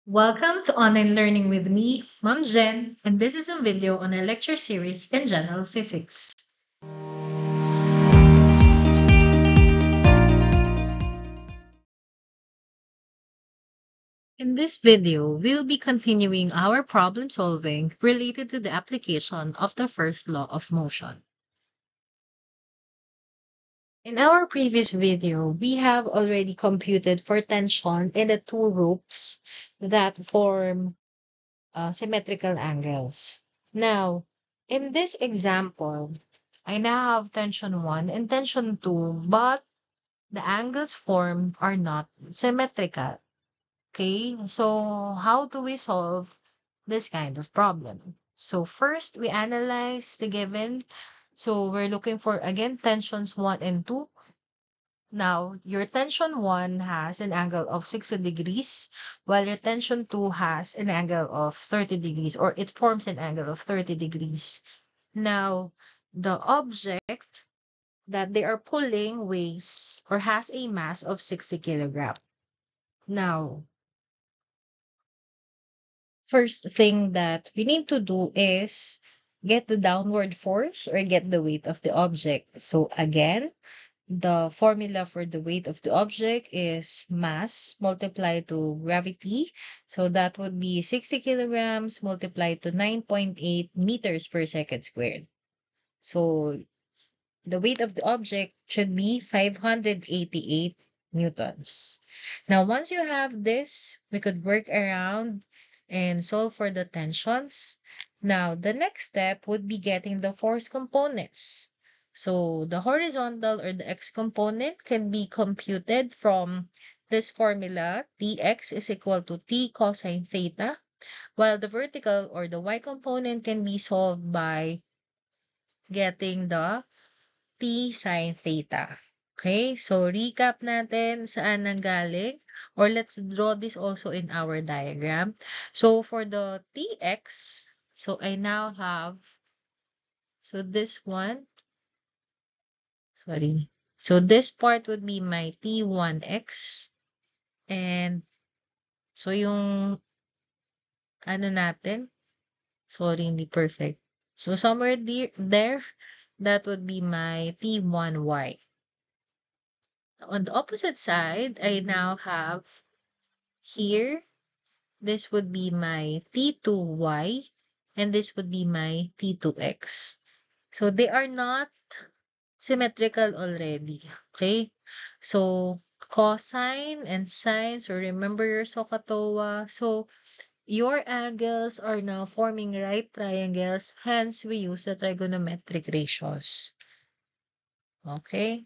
Welcome to Online Learning with me, Ma'am Jen, and this is a video on our lecture series in General Physics. In this video, we'll be continuing our problem solving related to the application of the first law of motion. In our previous video, we have already computed for tension in the two ropes that form symmetrical angles. Now, in this example, I now have tension 1 and tension 2, but the angles formed are not symmetrical. Okay, so how do we solve this kind of problem? So first, we analyze the given. So we're looking for, again, tensions 1 and 2. Now, your tension 1 has an angle of 60 degrees, while your tension 2 has an angle of 30 degrees, or it forms an angle of 30 degrees. Now, the object that they are pulling weighs or has a mass of 60 kilograms. Now, first thing that we need to do is get the downward force or get the weight of the object. So again, the formula for the weight of the object is mass multiplied to gravity. So that would be 60 kilograms multiplied to 9.8 meters per second squared. So the weight of the object should be 588 newtons. Now, once you have this, we could work around and solve for the tensions. Now, the next step would be getting the force components. So the horizontal or the x component can be computed from this formula. Tx is equal to t cosine theta, while the vertical or the y component can be solved by getting the t sine theta. Okay, so recap natin saan nanggaling, or let's draw this also in our diagram. So for the tx, so I now have, so this one, sorry. So this part would be my t1x, and so yung ano natin, sorry, hindi perfect. So somewhere there, that would be my t1y. On the opposite side, I now have here, this would be my T2y, and this would be my T2x. So they are not symmetrical already. Okay? So cosine and sine, so remember your SOHCAHTOA. So your angles are now forming right triangles, hence we use the trigonometric ratios. Okay?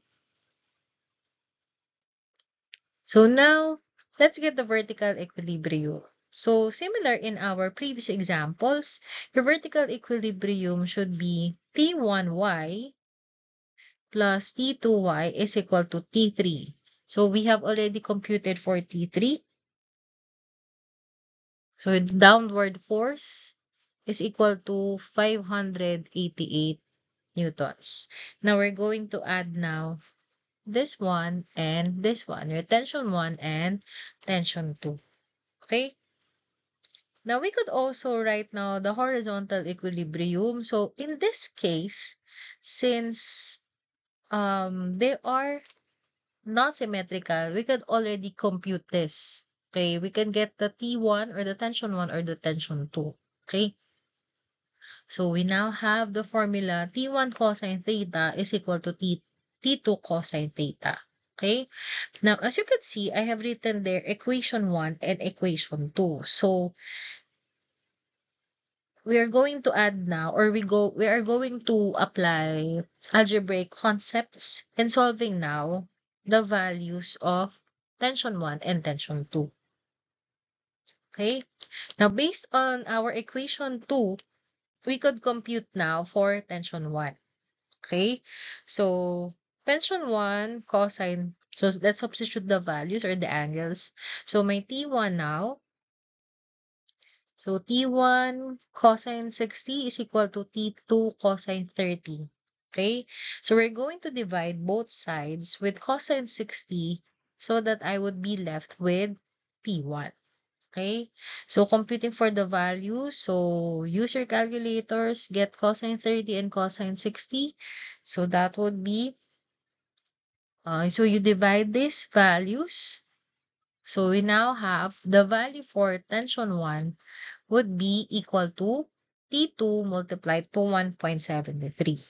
So now, let's get the vertical equilibrium. So similar in our previous examples, your vertical equilibrium should be T1y plus T2y is equal to T3. So we have already computed for T3. So the downward force is equal to 588 newtons. Now we're going to add now this one and this one, your tension 1 and tension 2. Okay? Now, we could also write now the horizontal equilibrium. So, in this case, since they are not symmetrical, we could already compute this. Okay, we can get the T1 or the tension 1 or the tension 2. Okay, so we now have the formula T1 cosine theta is equal to T2 cosine theta. Okay, now as you can see, I have written there equation 1 and equation 2. So, we are going to add now, or we are going to apply algebraic concepts in solving now the values of tension 1 and tension 2. Okay? Now, based on our equation 2, we could compute now for tension 1. Okay? So, tension 1 cosine, so let's substitute the values or the angles. So, my T1 now, so T1 cosine 60 is equal to T2 cosine 30. Okay? So we're going to divide both sides with cosine 60 so that I would be left with T1. Okay, so computing for the value, so use your calculators, get cosine 30 and cosine 60. So that would be, so you divide these values. So we now have the value for tension 1 would be equal to T2 multiplied to 1.73.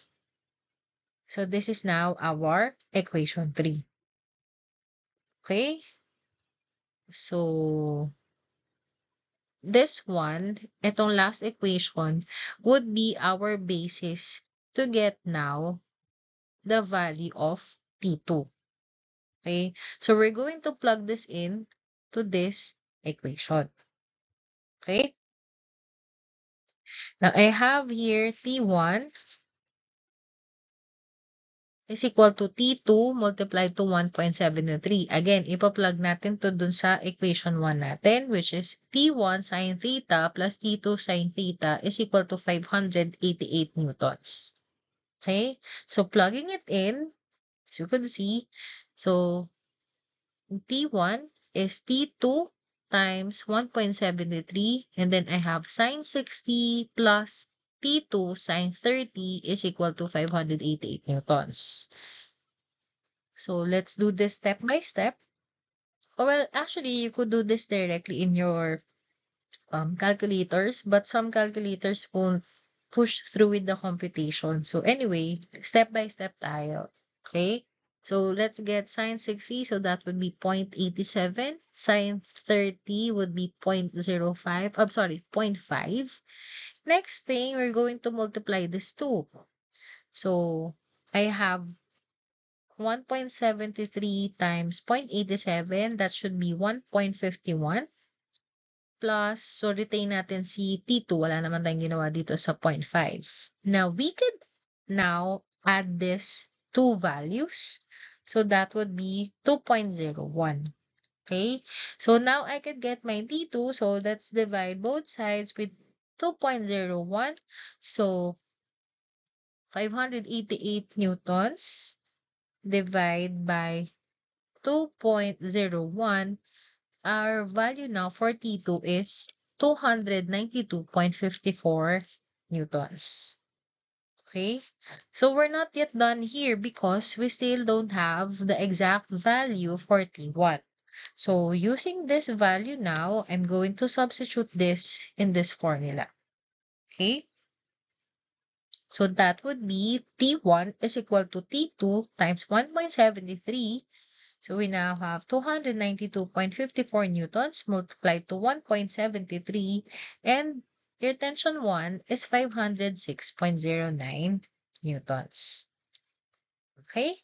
So this is now our equation 3. Okay, so this one, itong last equation, would be our basis to get now the value of T2. Okay, so we're going to plug this in to this equation. Okay, now I have here T1 is equal to T2 multiplied to 1.723. Again, ipa-plug natin to dun sa equation 1 natin, which is T1 sin theta plus T2 sin theta is equal to 588 newtons. Okay, so plugging it in, as you could see, so T1 is T2 times 1.73, and then I have sin 60 plus T2 sin 30 is equal to 588 newtons. So let's do this step by step. Oh, well, actually, you could do this directly in your calculators, but some calculators won't push through with the computation. So anyway, step by step tayo. Okay? So let's get sine 60. So that would be 0.87. Sine 30 would be 0.05. I'm sorry, 0.5. Next thing, we're going to multiply this two. So I have 1.73 times 0.87, that should be 1.51 plus, so retain natin si T2, wala naman tayong ginawa dito sa 0.5. Now, we could now add this two values. So that would be 2.01. Okay, so now I could get my T2, so let's divide both sides with 2.01. So 588 newtons divide by 2.01, our value now for T2 is 292.54 newtons. Okay, so we're not yet done here because we still don't have the exact value for T1. So using this value now, I'm going to substitute this in this formula. Okay, so that would be T1 is equal to T2 times 1.73. So we now have 292.54 newtons multiplied to 1.73, and your tension 1 is 506.09 newtons. Okay?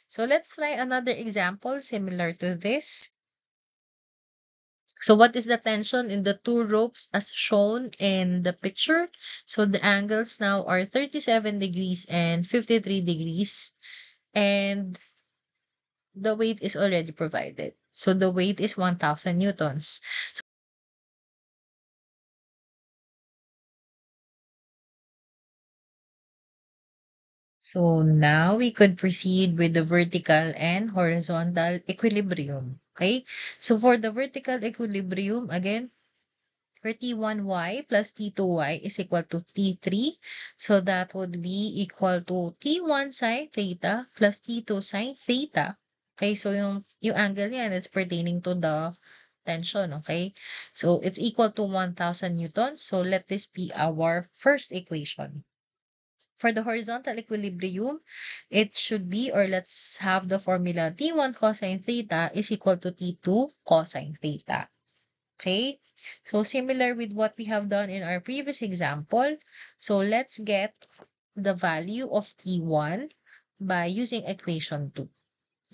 So let's try another example similar to this. So what is the tension in the two ropes as shown in the picture? So the angles now are 37 degrees and 53 degrees. And the weight is already provided. So the weight is 1,000 newtons. So now we could proceed with the vertical and horizontal equilibrium. Okay, so for the vertical equilibrium, again, for T1y plus T2y is equal to T3. So that would be equal to T1 sine theta plus T2 sine theta. Okay, so yung angle yan is pertaining to the tension, okay? So it's equal to 1,000 newtons. So let this be our first equation. For the horizontal equilibrium, it should be, or let's have the formula, T1 cosine theta is equal to T2 cosine theta. Okay, so similar with what we have done in our previous example. So let's get the value of T1 by using equation 2.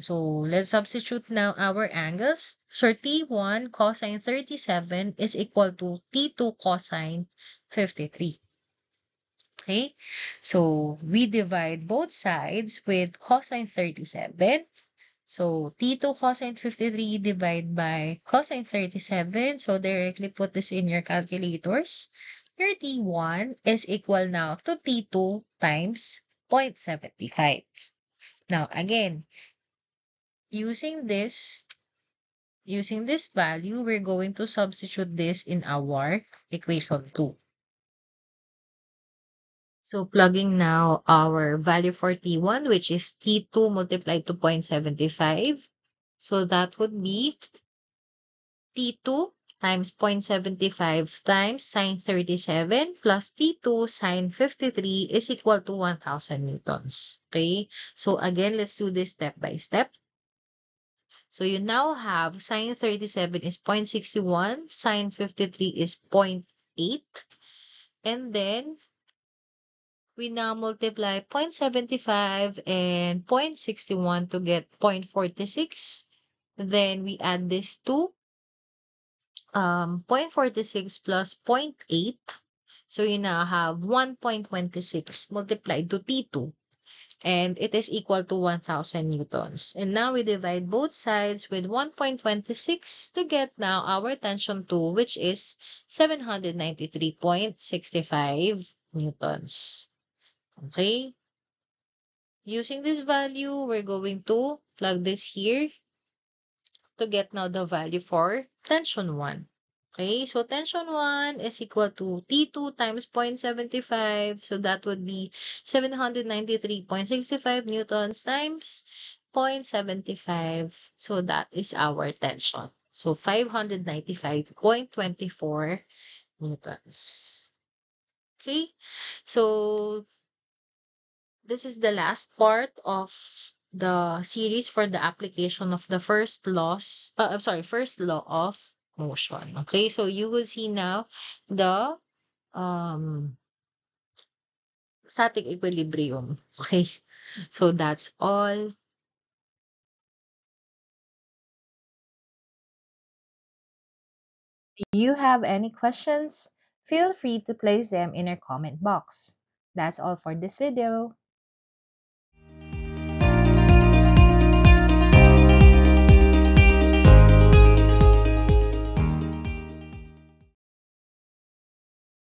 So let's substitute now our angles. So T1 cosine 37 is equal to T2 cosine 53. Okay, so we divide both sides with cosine 37. So T2 cosine 53 divided by cosine 37. So directly put this in your calculators. Your T1 is equal now to T2 times 0.75. Now again, using this Using this value, we're going to substitute this in our equation 2. So plugging now our value for T1, which is T2 multiplied to 0.75. So that would be T2 times 0.75 times sine 37 plus T2 sine 53 is equal to 1,000 newtons. Okay, so again, let's do this step by step. So you now have sine 37 is 0.61, sine 53 is 0.8, and then we now multiply 0.75 and 0.61 to get 0.46. Then we add this to 0.46 plus 0.8. So you now have 1.26 multiplied to T2. And it is equal to 1,000 newtons. And now we divide both sides with 1.26 to get now our tension 2, which is 793.65 newtons. Okay? Using this value, we're going to plug this here to get now the value for tension 1. Okay, so tension 1 is equal to T2 times 0.75. So that would be 793.65 newtons times 0.75. So that is our tension. So 595.24 newtons. Okay, so this is the last part of the series for the application of the first law of motion. Okay, so you will see now the um static equilibrium. Okay, so that's all. If you have any questions, feel free to place them in our comment box. That's all for this video.